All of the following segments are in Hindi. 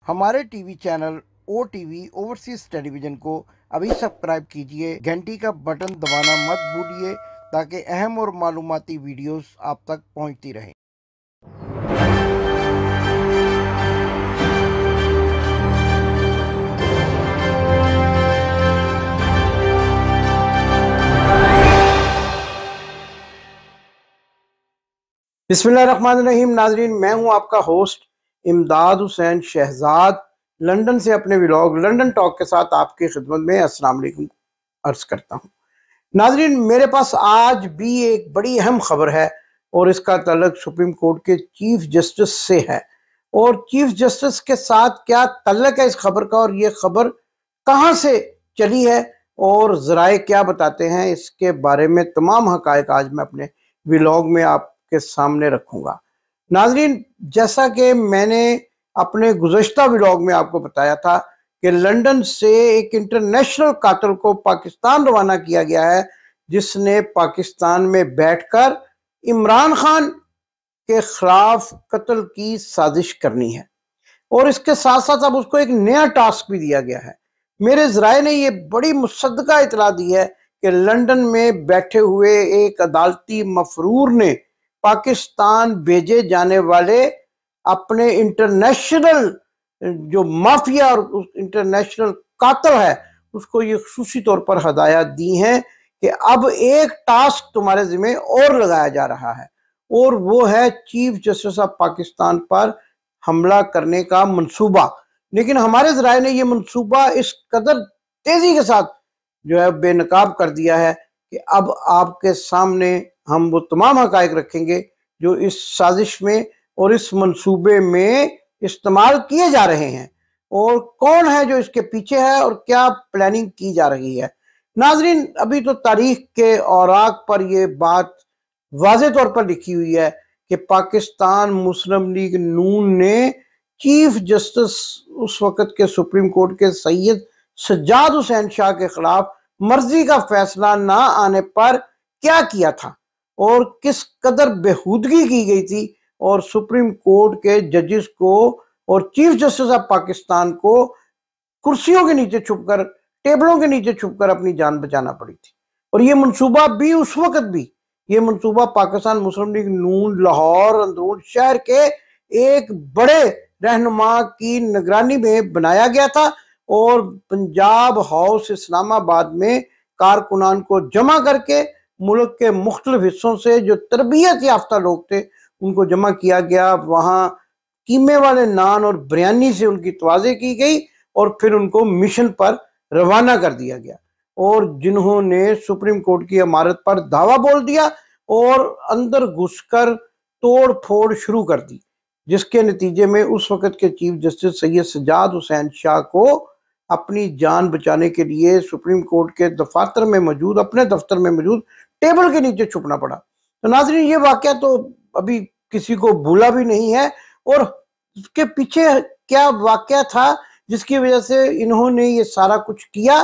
हमारे TV channel OTV overseas television को अभी सब्सक्राइब कीजिए। घंटी का बटन दबाना मत भूलिए ताकि अहम और मालूमाती वीडियोस आप तक पहुंचती रहें। बिस्मिल्लाहिर्रहमानिर्रहीम। नाजरीन, मैं हूं आपका होस्ट इमदाद हुसैन शहजाद, लंदन से अपने व्लॉग लंदन टॉक के साथ आपकी खिदमत में अस्सलाम वालेकुम अर्ज करता हूं। नाजरीन, मेरे पास आज भी एक बड़ी अहम खबर है और इसका ताल्लुक सुप्रीम कोर्ट के चीफ जस्टिस से है। और चीफ जस्टिस के साथ क्या ताल्लुक है इस खबर का और ये खबर कहां से चली है और ज़राए क्या बताते हैं, इसके बारे में तमाम हकायक आज मैं अपने व्लॉग में आपके सामने रखूंगा। नाजरीन, जैसा कि मैंने अपने गुज़श्ता व्लॉग में आपको बताया था कि लंदन से एक इंटरनेशनल कातिल को पाकिस्तान रवाना किया गया है, जिसने पाकिस्तान में बैठकर इमरान खान के खिलाफ कत्ल की साजिश करनी है। और इसके साथ साथ अब उसको एक नया टास्क भी दिया गया है। मेरे ज़राए ने ये बड़ी मुसद्दका इतला दी है कि लंदन में बैठे हुए एक अदालती मफरूर ने पाकिस्तान भेजे जाने वाले अपने इंटरनेशनल जो माफिया और इंटरनेशनल कातिल है उसको ये खुसूसी तौर पर हदायत दी हैं कि अब एक टास्क तुम्हारे जिम्मे और लगाया जा रहा है, और वो है चीफ जस्टिस ऑफ पाकिस्तान पर हमला करने का मंसूबा। लेकिन हमारे ज़राए ने यह मंसूबा इस कदर तेजी के साथ जो है बेनकाब कर दिया है कि अब आपके सामने हम वो तमाम हकायक रखेंगे जो इस साजिश में और इस मंसूबे में इस्तेमाल किए जा रहे हैं, और कौन है जो इसके पीछे है और क्या प्लानिंग की जा रही है। नाजरीन, अभी तो तारीख के औराक पर यह बात वाज़े तौर पर लिखी हुई है कि पाकिस्तान मुस्लिम लीग नून ने चीफ जस्टिस उस वक़्त के सुप्रीम कोर्ट के सैयद सज्जाद हुसैन शाह के खिलाफ मर्जी का फैसला ना आने पर क्या किया था और किस कदर बेहूदगी की गई थी, और सुप्रीम कोर्ट के जजेस को और चीफ जस्टिस ऑफ पाकिस्तान को कुर्सियों के नीचे छुपकर, टेबलों के नीचे छुपकर अपनी जान बचाना पड़ी थी। और ये मंसूबा भी उस वक्त भी ये मंसूबा पाकिस्तान मुस्लिम लीग नून लाहौर अंदरून शहर के एक बड़े रहनुमा की निगरानी में बनाया गया था, और पंजाब हाउस इस्लामाबाद में कारकुनान को जमा करके मुल्क के मुख्तलिफ हिस्सों से जो तरबियत याफ्ता लोग थे उनको जमा किया गया। वहाँ कीमे वाले नान और बिरयानी से उनकी तवाज़े की गई और फिर उनको मिशन पर रवाना कर दिया गया, और जिन्होंने सुप्रीम कोर्ट की इमारत पर धावा बोल दिया और अंदर घुसकर तोड़ फोड़ शुरू कर दी, जिसके नतीजे में उस वक़्त के चीफ जस्टिस सैयद सज्जाद हुसैन शाह को अपनी जान बचाने के लिए सुप्रीम कोर्ट के दफातर में मौजूद, अपने दफ्तर में मौजूद टेबल के नीचे छुपना पड़ा। तो नाज़रीन, ये वाक़या तो अभी किसी को भूला भी नहीं है, और उसके पीछे क्या वाक़या था जिसकी वजह से इन्होंने ये सारा कुछ किया,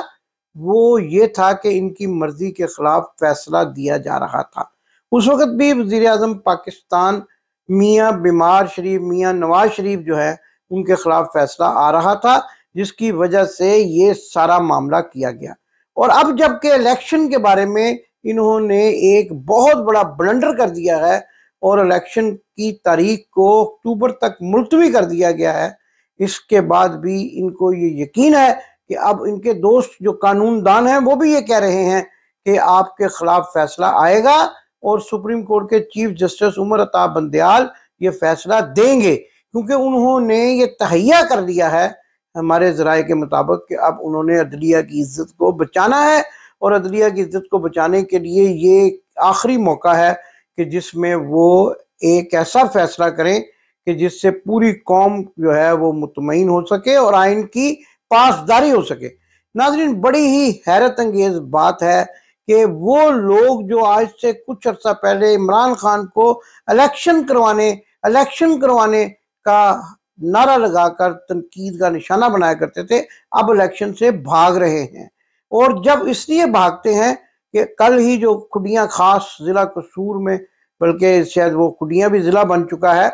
वो ये था कि इनकी मर्जी के खिलाफ फैसला दिया जा रहा था। उस वक़्त भी वज़ीर आज़म पाकिस्तान मियाँ बीमार शरीफ, मियाँ नवाज शरीफ जो है उनके खिलाफ फैसला आ रहा था, जिसकी वजह से ये सारा मामला किया गया। और अब जबकि इलेक्शन के बारे में इन्होंने एक बहुत बड़ा ब्लंडर कर दिया है और इलेक्शन की तारीख को अक्टूबर तक मुलतवी कर दिया गया है, इसके बाद भी इनको ये यकीन है कि अब इनके दोस्त जो कानूनदान हैं वो भी ये कह रहे हैं कि आपके खिलाफ फैसला आएगा और सुप्रीम कोर्ट के चीफ जस्टिस उमर अता बंदयाल ये फैसला देंगे, क्योंकि उन्होंने ये तहैया कर लिया है हमारे ज़राए के मुताबिक कि अब उन्होंने अदलिया की इज्जत को बचाना है, और अदलिया की इज्जत को बचाने के लिए ये आखिरी मौका है कि जिसमें वो एक ऐसा फैसला करें कि जिससे पूरी कौम जो है वो मुतमईन हो सके और आइन की पासदारी हो सके। नाज़रीन, बड़ी ही हैरत अंगेज बात है कि वो लोग जो आज से कुछ अर्सा पहले इमरान खान को इलेक्शन करवाने का नारा लगाकर तनकीद का निशाना बनाया करते थे, अब इलेक्शन से भाग रहे हैं। और जब इसलिए भागते हैं कि कल ही जो खुडियाँ खास ज़िला कसूर में, बल्कि शायद वो खुडियाँ भी ज़िला बन चुका है,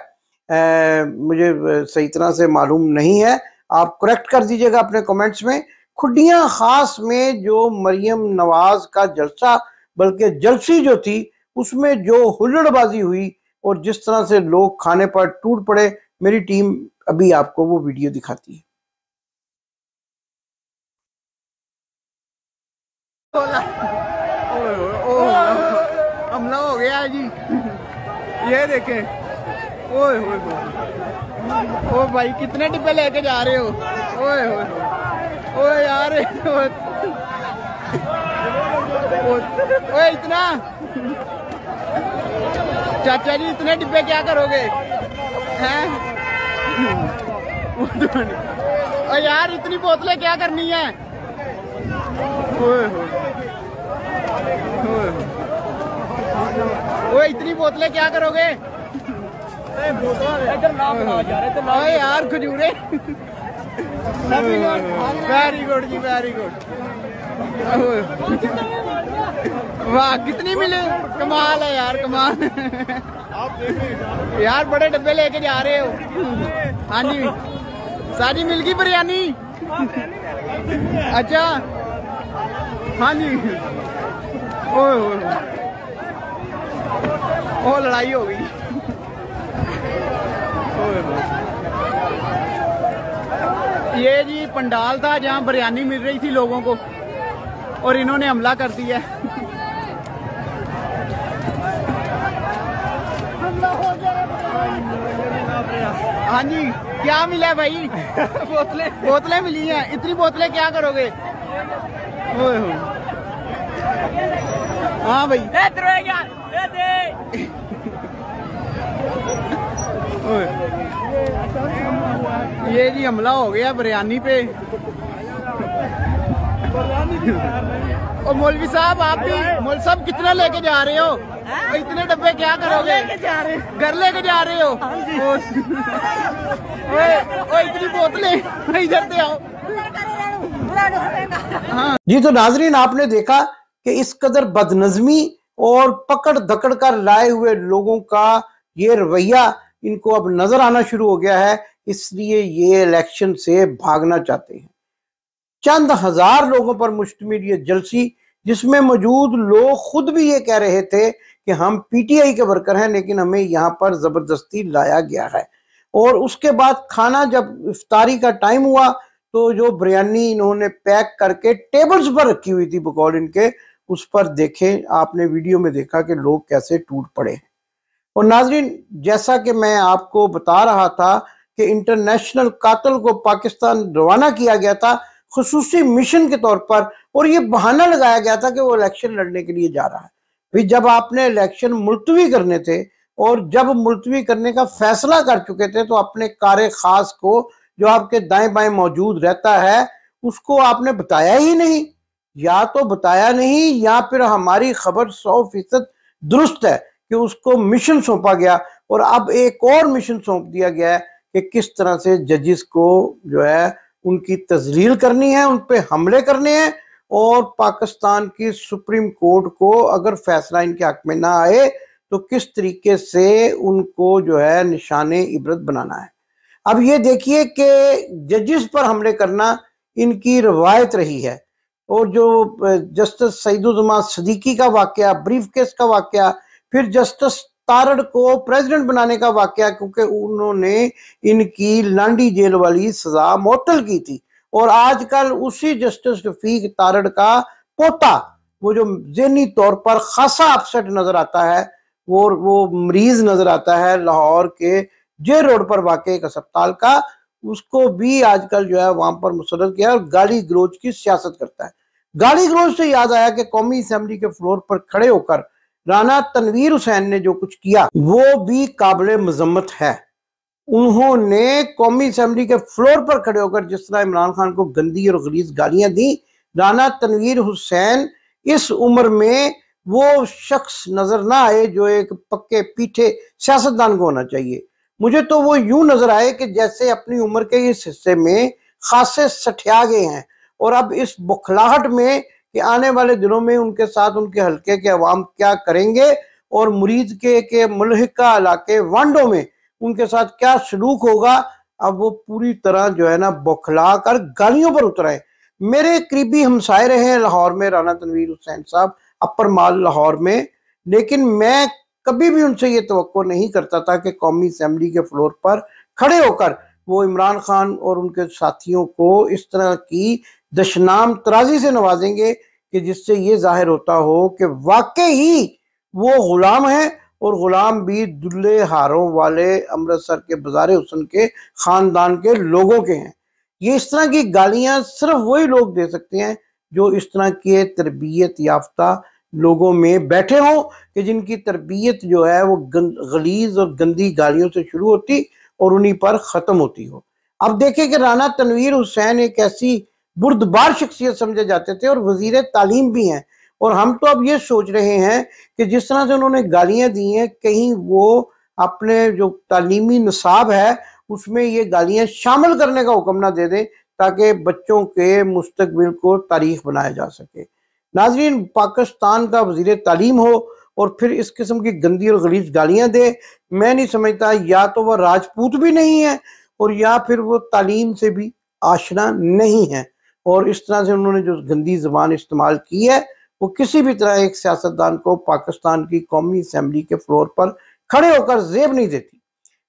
मुझे सही तरह से मालूम नहीं है, आप करेक्ट कर दीजिएगा अपने कमेंट्स में। खुडियां खास में जो मरियम नवाज का जलसा, बल्कि जलसी जो थी, उसमें जो हुल्लड़बाजी हुई और जिस तरह से लोग खाने पर टूट पड़े, मेरी टीम अभी आपको वो वीडियो दिखाती है। हमला हो गया जी, ये देखें। ओए ओए ओ भाई, कितने डिब्बे लेके जा रहे हो? ओए ओए ओए यार, ओए इतना, चाचा जी इतने डिब्बे क्या करोगे हैं? ओ यार, इतनी बोतलें क्या करनी है? ओए इतनी बोतलें क्या करोगे? ओए यार खजूरे। वेरी गुड जी, वेरी गुड। वाह, कितनी मिले, कमाल है यार, कमाल। यार बड़े डब्बे लेके जा रहे हो। हाँ जी, सारी मिल गई बिरयानी? अच्छा, हाँ जी। ओ लड़ाई हो गई। ये जी पंडाल था जहाँ बिरयानी मिल रही थी लोगों को, और इन्होंने हमला कर दिया। हाँ जी, क्या मिला है भाई? बोतलें मिली हैं। इतनी बोतलें क्या करोगे? हाँ भाई, ये जी हमला हो गया बिरयानी पे। और मौलवी साहब, आप भी, मौलवी साहब कितना लेके जा रहे हो? इतने डब्बे क्या करोगे? घर लेके जा रहे हो? ओए इतनी बोतलें, इधर से आओ। हाँ जी, तो नाजरीन आपने देखा कि इस कदर बदनज़मी और पकड़ धकड़ कर लाए हुए लोगों का ये रवैया इनको अब नजर आना शुरू हो गया है, इसलिए ये इलेक्शन से भागना चाहते हैं। चंद हजार लोगों पर मुश्तमिल ये जलसी, जिसमें मौजूद लोग खुद भी ये कह रहे थे कि हम पीटीआई के वर्कर हैं, लेकिन हमें यहाँ पर जबरदस्ती लाया गया है। और उसके बाद खाना जब इफ्तारी का टाइम हुआ तो जो बिरयानी इन्होंने पैक करके टेबल्स पर रखी हुई थी बकौल इनके, उस पर देखें, आपने वीडियो में देखा कि लोग कैसे टूट पड़े। और नाजरीन, जैसा कि मैं आपको बता रहा था कि इंटरनेशनल कातिल को पाकिस्तान रवाना किया गया था खुसूसी मिशन के तौर पर, और ये बहाना लगाया गया था कि वो इलेक्शन लड़ने के लिए जा रहा है। फिर जब आपने इलेक्शन मुलतवी करने थे और जब मुलतवी करने का फैसला कर चुके थे, तो अपने कारे खास को जो आपके दाएं बाएं मौजूद रहता है उसको आपने बताया ही नहीं, या तो बताया नहीं या फिर हमारी खबर 100% दुरुस्त है कि उसको मिशन सौंपा गया, और अब एक और मिशन सौंप दिया गया है कि किस तरह से जजेस को जो है उनकी तजलील करनी है, उन पे हमले करने हैं, और पाकिस्तान की सुप्रीम कोर्ट को अगर फैसला इनके हक में ना आए तो किस तरीके से उनको जो है निशाने इबरत बनाना है। अब ये देखिए कि जजेस पर हमले करना इनकी रवायत रही है, और जो जस्टिस सईदुज्जमान सिद्दीकी का वाकया, ब्रीफ केस का वाकया, फिर जस्टिस तारड़ को प्रेसिडेंट बनाने का वाकया, क्योंकि उन्होंने इनकी लांडी जेल वाली सजा मुअत्तल की थी, और आजकल उसी जस्टिस रफीक तारड़ का पोता, वो जो ज़हनी तौर पर खासा अपसेट नजर आता है, वो मरीज नजर आता है लाहौर के जे रोड पर वाकई एक अस्पताल का, उसको भी आजकल जो है वहां पर मुसर्रद किया और गाली गलोच की सियासत करता है। गाली गलोच से याद आया कि कौमी असेंबली के फ्लोर पर खड़े होकर राना तनवीर हुसैन ने जो कुछ किया वो भी काबिल मजम्मत है। उन्होंने कौमी असेंबली के फ्लोर पर खड़े होकर जिस तरह इमरान खान को गंदी और गलीज गालियां दी, राना तनवीर हुसैन इस उम्र में वो शख्स नजर ना आए जो एक पक्के पीठे सियासतदान को होना चाहिए। मुझे तो वो यूं नजर आए कि जैसे अपनी उम्र के इस हिस्से में खासे सठिया गए हैं, और अब इस बुखलाहट में कि आने वाले दिनों में उनके साथ उनके हल्के के अवाम क्या करेंगे, और मुरीद के मुल्हिका इलाके वांडो में उनके साथ क्या सलूक होगा, अब वो पूरी तरह जो है ना बौखला कर गालियों पर उतर आए। मेरे करीबी हमसाए रहे हैं लाहौर में राना तनवीर हुसैन साहब, अपर माल लाहौर में, लेकिन मैं कभी भी उनसे ये तवक्को नहीं करता था कि कौमी असेंबली के फ्लोर पर खड़े होकर वो इमरान खान और उनके साथियों को इस तरह की दशनाम तराजी से नवाजेंगे कि जिससे ये जाहिर होता हो कि वाकई ही वो गुलाम है, और गुलाम भी दुल्ले हारों वाले अमृतसर के बाजार हुसन के खानदान के लोगों के हैं। ये इस तरह की गालियां सिर्फ वही लोग दे सकते हैं जो इस तरह के तरबियत याफ्ता लोगों में बैठे हों, कि जिनकी तरबियत जो है वो गलीज और गंदी गालियों से शुरू होती और उन्हीं पर ख़त्म होती हो। अब देखें कि राना तनवीर हुसैन एक ऐसी बुर्दबार शख्सियत समझे जाते थे और वजीर तालीम भी हैं, और हम तो अब ये सोच रहे हैं कि जिस तरह से उन्होंने गालियां दी हैं, कहीं वो अपने जो तालीमी निसाब है उसमें ये गालियां शामिल करने का हुक्म ना दे दें, ताकि बच्चों के मुस्तकबिल को तारीख बनाया जा सके। नाजरीन, पाकिस्तान का वजीर तालीम हो और फिर इस किस्म की गंदी और गलीज गालियां दे, मैं नहीं समझता या तो वह राजपूत भी नहीं है और या फिर वो तालीम से भी आशना नहीं है। और इस तरह से उन्होंने जो गंदी जबान इस्तेमाल की है वो किसी भी तरह एक सियासतदान को पाकिस्तान की कौमी असेंबली के फ्लोर पर खड़े होकर जेब नहीं देती।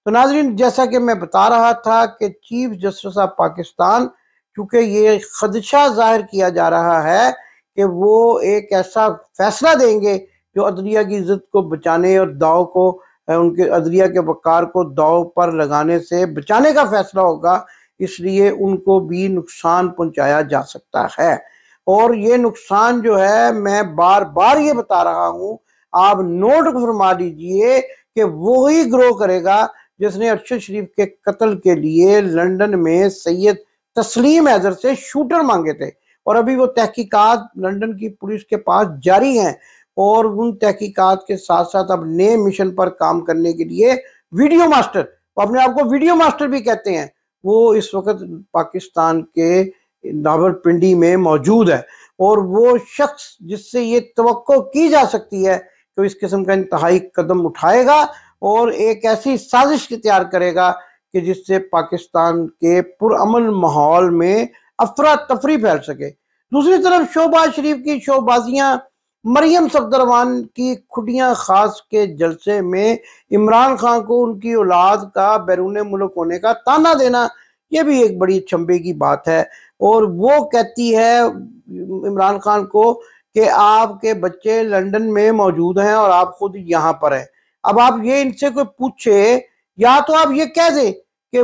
तो नाजरीन, जैसा कि मैं बता रहा था कि चीफ जस्टिस ऑफ पाकिस्तान, चूंकि ये खदशा जाहिर किया जा रहा है कि वो एक ऐसा फैसला देंगे जो अदलिया की इज्जत को बचाने और दाव को, उनके अदलिया के वकार को दाव पर लगाने से बचाने का फैसला होगा, इसलिए उनको भी नुकसान पहुंचाया जा सकता है। और ये नुकसान जो है, मैं बार बार ये बता रहा हूं, आप नोट फरमा लीजिए कि वो ही ग्रो करेगा जिसने अरशद शरीफ के कत्ल के लिए लंदन में सैयद तस्लीम हैदर से शूटर मांगे थे, और अभी वो तहकीकात लंदन की पुलिस के पास जारी हैं, और उन तहकीकात के साथ साथ अब नए मिशन पर काम करने के लिए वीडियो मास्टर, वो अपने आप को वीडियो मास्टर भी कहते हैं, वो इस वक्त पाकिस्तान के रावलपिंडी में मौजूद है। और वो शख्स जिससे ये तवक्को की जा सकती है कि इस किस्म का इंतहाई कदम उठाएगा और एक ऐसी साजिश तैयार करेगा कि जिससे पाकिस्तान के पुरअमन माहौल में अफरा तफरी फैल सके। दूसरी तरफ शहबाज शरीफ की शोबाजियां, मरियम सफदरवान की खुटियां खास के जलसे में इमरान खान को उनकी औलाद का बैरून मुल्क होने का ताना देना, यह भी एक बड़ी चंबे की बात है। और वो कहती है इमरान खान को कि आपके बच्चे लंदन में मौजूद हैं और आप खुद यहाँ पर हैं। अब आप ये इनसे कोई पूछे, या तो आप ये कह दें कि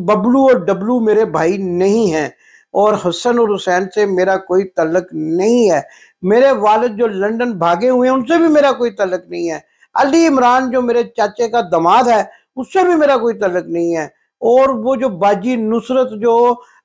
बबलू और डबलू मेरे भाई नहीं हैं और हसन और हुसैन से मेरा कोई तल्लक नहीं है, मेरे वालिद जो लंदन भागे हुए हैं उनसे भी मेरा कोई तल्लक नहीं है, अली इमरान जो मेरे चाचे का दामाद है उससे भी मेरा कोई तल्लक नहीं है, और वो जो बाजी नुसरत जो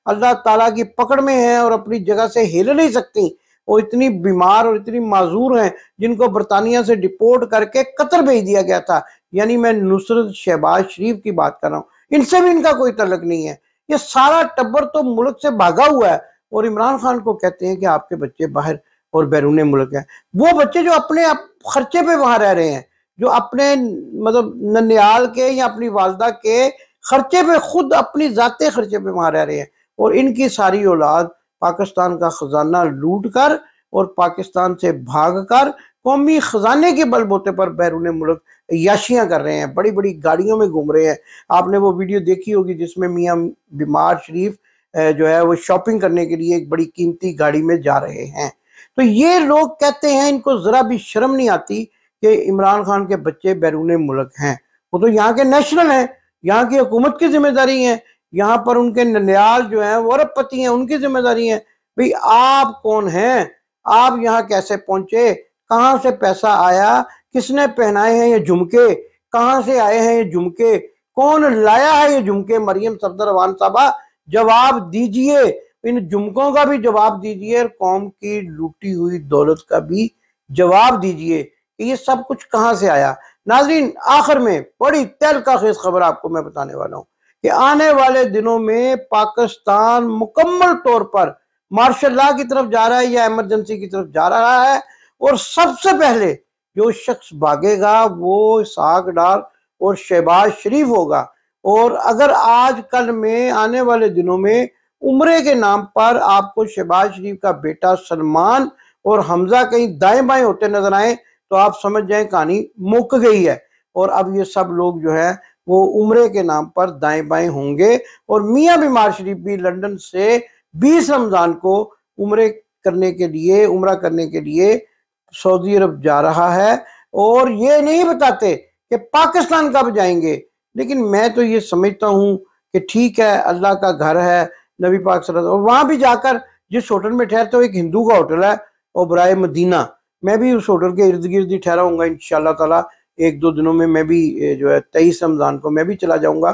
अल्लाह ताला की पकड़ में है और अपनी जगह से हिल नहीं सकती, वो इतनी बीमार और इतनी माजूर हैं जिनको बरतानिया से डिपोर्ट करके कतर भेज दिया गया था, यानी मैं नुसरत शहबाज शरीफ की बात कर रहा हूँ, इनसे भी इनका कोई तल्लक नहीं है। ये सारा टब्बर तो मुल्क से भागा हुआ है और इमरान खान को कहते हैं कि आपके बच्चे बाहर और बैरून मुल्क हैं। वो बच्चे जो अपने खर्चे पे वहां रह रहे हैं, जो अपने मतलब ननियाल के या अपनी वालदा के खर्चे पे, खुद अपनी जाते खर्चे पे वहां रह रहे हैं, और इनकी सारी औलाद पाकिस्तान का खजाना लूट कर और पाकिस्तान से भाग कर कौमी खजाने के बलबूते पर बैरून मुल्क याशियां कर रहे हैं, बड़ी बड़ी गाड़ियों में घूम रहे हैं। आपने वो वीडियो देखी होगी जिसमें मियां बीमार शरीफ जो है वो शॉपिंग करने के लिए एक बड़ी कीमती गाड़ी में जा रहे हैं। तो ये लोग कहते हैं, इनको जरा भी शर्म नहीं आती कि इमरान खान के बच्चे बैरून मुल्क हैं। वो तो यहाँ के नेशनल हैं, यहाँ की हुकूमत की जिम्मेदारी है, यहाँ पर उनके ननियाल जो हैं वो अरबपति हैं, उनकी जिम्मेदारी है। भाई आप कौन हैं, आप यहाँ कैसे पहुंचे, कहाँ से पैसा आया, किसने पहनाए हैं ये झुमके, कहाँ से आए हैं ये झुमके, कौन लाया है ये झुमके। मरियम सफदरवान साहबा, जवाब दीजिए, इन झुमकों का भी जवाब दीजिए और कौम की लूटी हुई दौलत का भी जवाब दीजिए कि ये सब कुछ कहाँ से आया। नाजरीन, आखिर में बड़ी तहलका खेज खबर आपको मैं बताने वाला हूँ कि आने वाले दिनों में पाकिस्तान मुकम्मल तौर पर मार्शल लॉ की तरफ जा रहा है या इमरजेंसी की तरफ जा रहा है, और सबसे पहले जो शख्स भागेगा वो इसहाक डार और शहबाज शरीफ होगा। और अगर आज कल में आने वाले दिनों में उम्रे के नाम पर आपको शहबाज शरीफ का बेटा सलमान और हमजा कहीं दाएं बाएं होते नजर आए तो आप समझ जाएं कहानी मुक गई है। और अब ये सब लोग जो है वो उम्रे के नाम पर दाएं बाएं होंगे। और मियां बीमार शरीफ भी लंदन से 20 रमजान को उम्रा करने के लिए सऊदी अरब जा रहा है। और ये नहीं बताते कि पाकिस्तान कब जाएंगे, लेकिन मैं तो ये समझता हूँ कि ठीक है, अल्लाह का घर है, नबी पाक सल्लल्लाहु अलैहि वसल्लम, और वहां भी जाकर जिस होटल में ठहरते हो एक हिंदू का होटल है ओबराय मदीना, मैं भी उस होटल के इर्द गिर्द ही ठहरा हूँगा इंशाल्लाह ताला। 1-2 दिनों में मैं भी जो है 23 रमजान को मैं भी चला जाऊंगा,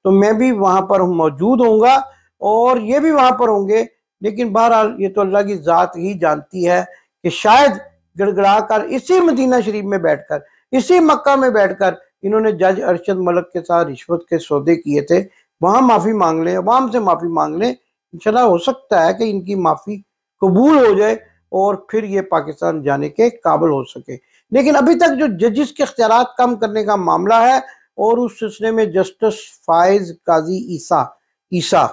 तो मैं भी वहां पर मौजूद होऊंगा और ये भी वहां पर होंगे। लेकिन बहरहाल ये तो अल्लाह की जात ही जानती है कि शायद गड़गड़ा कर इसी मदीना शरीफ में बैठकर, इसी मक्का में बैठकर इन्होंने जज अरशद मलिक के साथ रिश्वत के सौदे किए थे, वहां माफी मांग लें, अवाम से माफी मांग लें। इंशाल्लाह हो सकता है कि इनकी माफी कबूल हो जाए और फिर ये पाकिस्तान जाने के काबिल हो सके। लेकिन अभी तक जो जजिस के इख्तियारात कम करने का मामला है और उस सिलसिले में जस्टिस फाइज काजी ईसा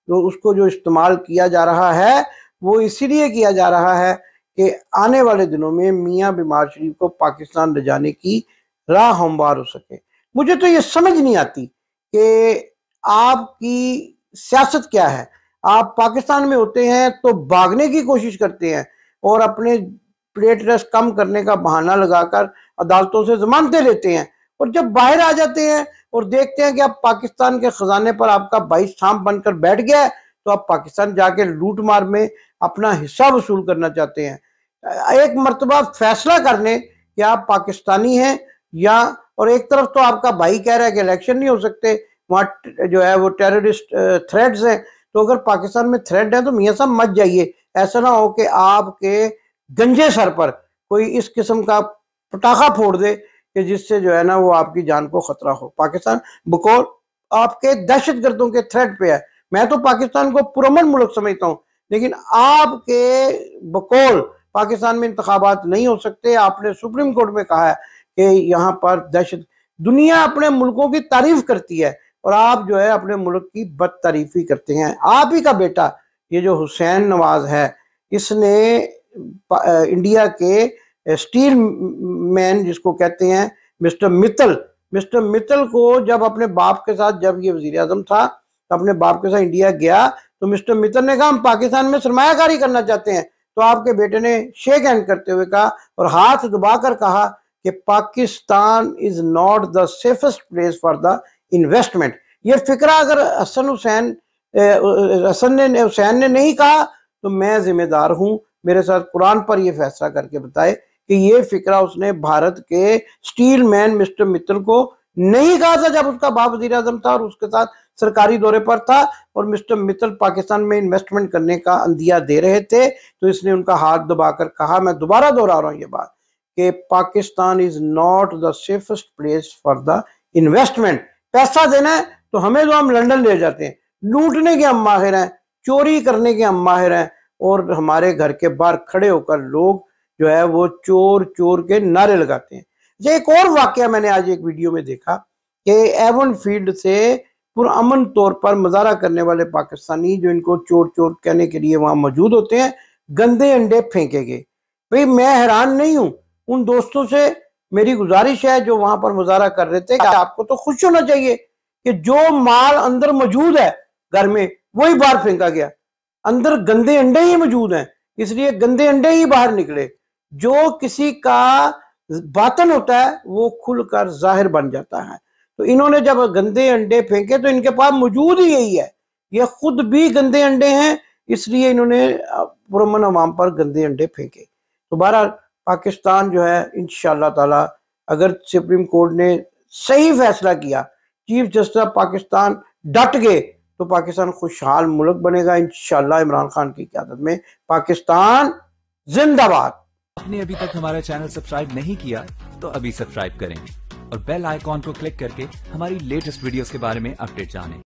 जो उसको जो इस्तेमाल किया जा रहा है वो इसीलिए किया जा रहा है कि आने वाले दिनों में मियां बीमार शरीफ को पाकिस्तान ले जाने की राह हमवार हो सके। मुझे तो ये समझ नहीं आती कि आपकी सियासत क्या है। आप पाकिस्तान में होते हैं तो भागने की कोशिश करते हैं और अपने प्लेट रेस्ट कम करने का बहाना लगाकर अदालतों से जमानतें लेते हैं, और जब बाहर आ जाते हैं और देखते हैं कि अब पाकिस्तान के खजाने पर आपका 22 सांप बनकर बैठ गया है, तो आप पाकिस्तान जाके लूट मार में अपना हिस्सा वसूल करना चाहते हैं। एक मर्तबा फैसला कर लें कि आप पाकिस्तानी हैं या, और एक तरफ तो आपका भाई कह रहा है कि इलेक्शन नहीं हो सकते, वहाँ जो है वो टेररिस्ट थ्रेट्स हैं, तो अगर पाकिस्तान में थ्रेट है तो मियां साहब मत जाइए। ऐसा ना हो कि आपके गंजे सर पर कोई इस किस्म का पटाखा फोड़ दे कि जिससे जो है ना वो आपकी जान को खतरा हो। पाकिस्तान बकौल आपके दहशतगर्दों के थ्रेट पे है। मैं तो पाकिस्तान को पुरअमन मुल्क समझता हूँ, लेकिन आपके बकौल पाकिस्तान में इंतखाबात नहीं हो सकते। आपने सुप्रीम कोर्ट में कहा है कि यहाँ पर दहशत, दुनिया अपने मुल्कों की तारीफ करती है और आप जो है अपने मुल्क की बदतारीफी करते हैं। आप ही का बेटा ये जो हुसैन नवाज है, इसने इंडिया के स्टील मैन जिसको कहते हैं मिस्टर मित्तल को जब अपने बाप के साथ, जब ये वजीर आजम था तो अपने बाप के साथ इंडिया गया तो मिस्टर मित्तल ने कहा हम पाकिस्तान में सरमायाकारी करना चाहते हैं, तो आपके बेटे ने शेक हैंड करते हुए कहा और हाथ दबाकर कहा कि Pakistan is not the safest place for the investment. ये फिक्रा अगर हुसैन ने नहीं कहा तो मैं जिम्मेदार हूं, मेरे साथ कुरान पर यह फैसला करके बताए कि ये फिक्रा उसने भारत के स्टील मैन मिस्टर मित्तल को नहीं कहा था जब उसका बाप वजीर आजम था और उसके साथ सरकारी दौरे पर था और मिस्टर मित्तल पाकिस्तान में इन्वेस्टमेंट करने का अंदिया दे रहे थे, तो इसने उनका हाथ दबाकर कहा, मैं दोबारा दोहरा रहा हूं ये बात, कि Pakistan is not the safest place for the investment. पैसा देना है तो हमें तो हम लंदन ले जाते हैं, लूटने के हम माहिर हैं, चोरी करने के हम माहिर हैं, और हमारे घर के बाहर खड़े होकर लोग जो है वो चोर चोर के नारे लगाते हैं। एक और वाकया मैंने आज एक वीडियो में देखा कि एवन फील्ड से पुरअमन तौर पर मुजाहरा करने वाले पाकिस्तानी जो इनको चोर चोर कहने के लिए वहां मौजूद होते हैं, गंदे अंडे फेंके गए। भाई मैं हैरान नहीं हूं, उन दोस्तों से मेरी गुजारिश है जो वहां पर मुजाहरा कर रहे थे कि आपको तो खुश होना चाहिए कि जो माल अंदर मौजूद है घर में वही बाहर फेंका गया। अंदर गंदे अंडे ही मौजूद हैं, इसलिए गंदे अंडे ही बाहर निकले। जो किसी का बातन होता है वो खुलकर जाहिर बन जाता है। तो इन्होंने जब गंदे अंडे फेंके तो इनके पास मौजूद ही यही है, ये खुद भी गंदे अंडे हैं, इसलिए इन्होंने पुरअमन अवाम पर गंदे अंडे फेंके। तो बहरहाल पाकिस्तान जो है इंशाअल्लाह ताला, अगर सुप्रीम कोर्ट ने सही फैसला किया, चीफ जस्टिस ऑफ पाकिस्तान डट गए, तो पाकिस्तान खुशहाल मुल्क बनेगा इंशाअल्लाह। इमरान खान की क़यादत में पाकिस्तान जिंदाबाद। आपने अभी तक हमारा चैनल सब्सक्राइब नहीं किया तो अभी सब्सक्राइब करें और बेल आइकॉन को क्लिक करके हमारी लेटेस्ट वीडियोस के बारे में अपडेट जानें।